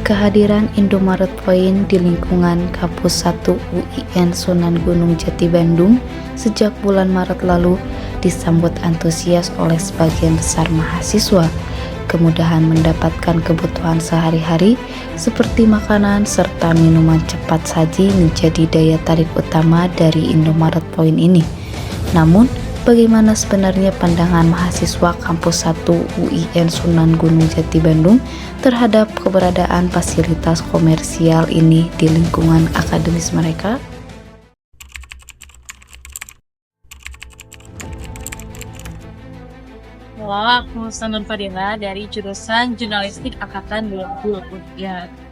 Kehadiran Indomaret Point di lingkungan Kampus 1 UIN Sunan Gunung Jati Bandung sejak bulan Maret lalu disambut antusias oleh sebagian besar mahasiswa. Kemudahan mendapatkan kebutuhan sehari-hari seperti makanan serta minuman cepat saji menjadi daya tarik utama dari Indomaret Point ini. Namun, bagaimana sebenarnya pandangan mahasiswa Kampus 1 UIN Sunan Gunung Jati Bandung terhadap keberadaan fasilitas komersial ini di lingkungan akademis mereka? Halo, aku Sanur Fadila dari jurusan Jurnalistik Angkatan 2023.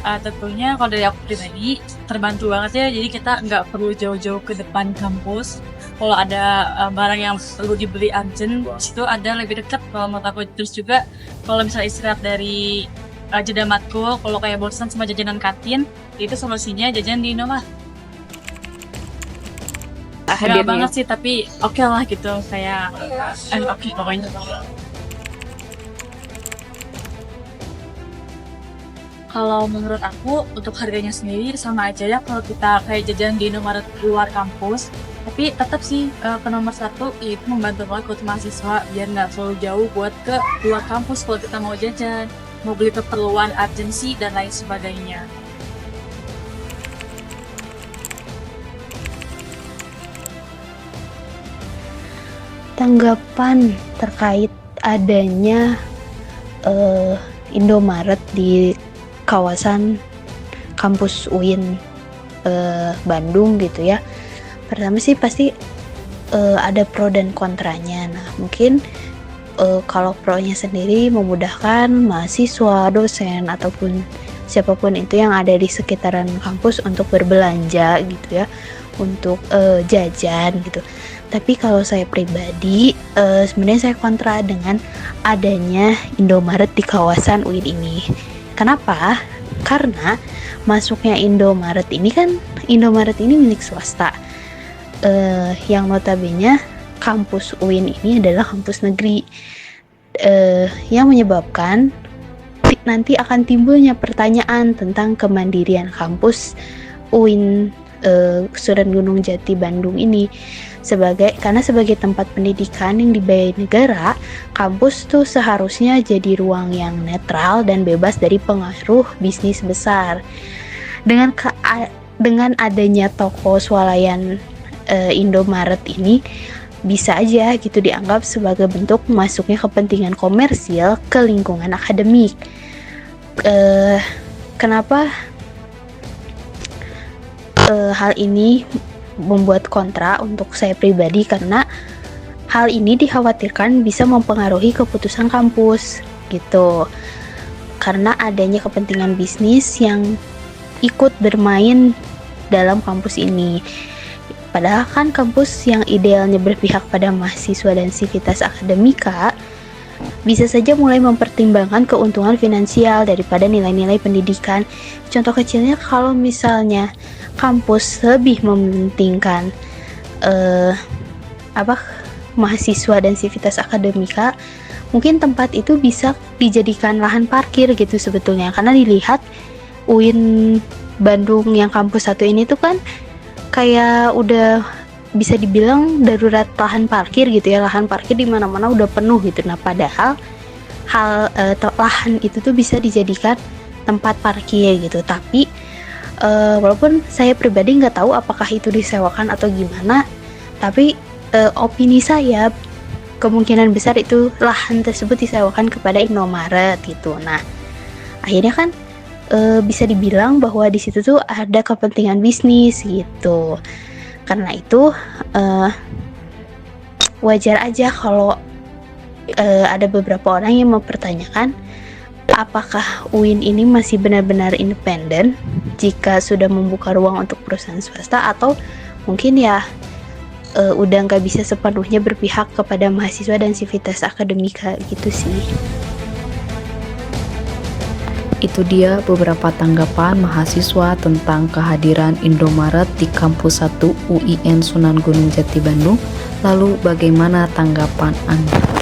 Tentunya kalau dari aku pribadi terbantu banget ya, jadi kita nggak perlu jauh-jauh ke depan kampus. Kalau ada barang yang perlu dibeli urgent, situ ada lebih dekat kalau menurut aku. Terus juga kalau misalnya istirahat dari jeda matkul, kalau kayak bosan sama jajanan kantin, itu solusinya jajan di Indomaret. Gak banget sih, tapi oke lah gitu, kayak oke pokoknya. Kalau menurut aku, untuk harganya sendiri sama aja ya kalau kita kayak jajan di Indomaret luar kampus. Tapi tetap sih ke nomor satu itu membantu banget untuk mahasiswa biar nggak selalu jauh buat ke luar kampus kalau kita mau jajan, mau beli keperluan urgensi dan lain sebagainya. Tanggapan terkait adanya Indomaret di kawasan kampus UIN Bandung gitu ya. Pertama sih pasti ada pro dan kontranya. Nah, mungkin kalau pro-nya sendiri memudahkan mahasiswa, dosen ataupun siapapun itu yang ada di sekitaran kampus untuk berbelanja gitu ya, untuk jajan gitu. Tapi kalau saya pribadi, sebenarnya saya kontra dengan adanya Indomaret di kawasan UIN ini. Kenapa? Karena masuknya Indomaret ini kan, Indomaret ini milik swasta. Yang notabene kampus UIN ini adalah kampus negeri, yang menyebabkan nanti akan timbulnya pertanyaan tentang kemandirian kampus UIN Sunan Gunung Jati Bandung ini. Karena sebagai tempat pendidikan yang dibiayai negara, kampus tuh seharusnya jadi ruang yang netral dan bebas dari pengaruh bisnis besar. Dengan adanya toko swalayan Indomaret ini, bisa aja gitu dianggap sebagai bentuk masuknya kepentingan komersial ke lingkungan akademik. Kenapa hal ini membuat kontra untuk saya pribadi? Karena hal ini dikhawatirkan bisa mempengaruhi keputusan kampus gitu, karena adanya kepentingan bisnis yang ikut bermain dalam kampus ini. Padahal kan kampus yang idealnya berpihak pada mahasiswa dan sivitas akademika bisa saja mulai mempertimbangkan keuntungan finansial daripada nilai-nilai pendidikan. Contoh kecilnya, kalau misalnya kampus lebih mementingkan mahasiswa dan sivitas akademika, mungkin tempat itu bisa dijadikan lahan parkir gitu sebetulnya. Karena dilihat UIN Bandung yang kampus 1 ini tuh kan kayak udah bisa dibilang darurat lahan parkir gitu ya, lahan parkir di mana-mana udah penuh gitu. Nah, padahal lahan itu tuh bisa dijadikan tempat parkir gitu. Tapi walaupun saya pribadi nggak tahu apakah itu disewakan atau gimana, tapi opini saya kemungkinan besar itu lahan tersebut disewakan kepada Indomaret gitu. Nah, akhirnya kan bisa dibilang bahwa di situ tuh ada kepentingan bisnis gitu. Karena itu wajar aja kalau ada beberapa orang yang mempertanyakan apakah UIN ini masih benar-benar independen jika sudah membuka ruang untuk perusahaan swasta, atau mungkin ya udah nggak bisa sepenuhnya berpihak kepada mahasiswa dan sivitas akademika gitu sih. Itu dia beberapa tanggapan mahasiswa tentang kehadiran Indomaret di Kampus 1 UIN Sunan Gunung Jati Bandung. Lalu bagaimana tanggapan Anda?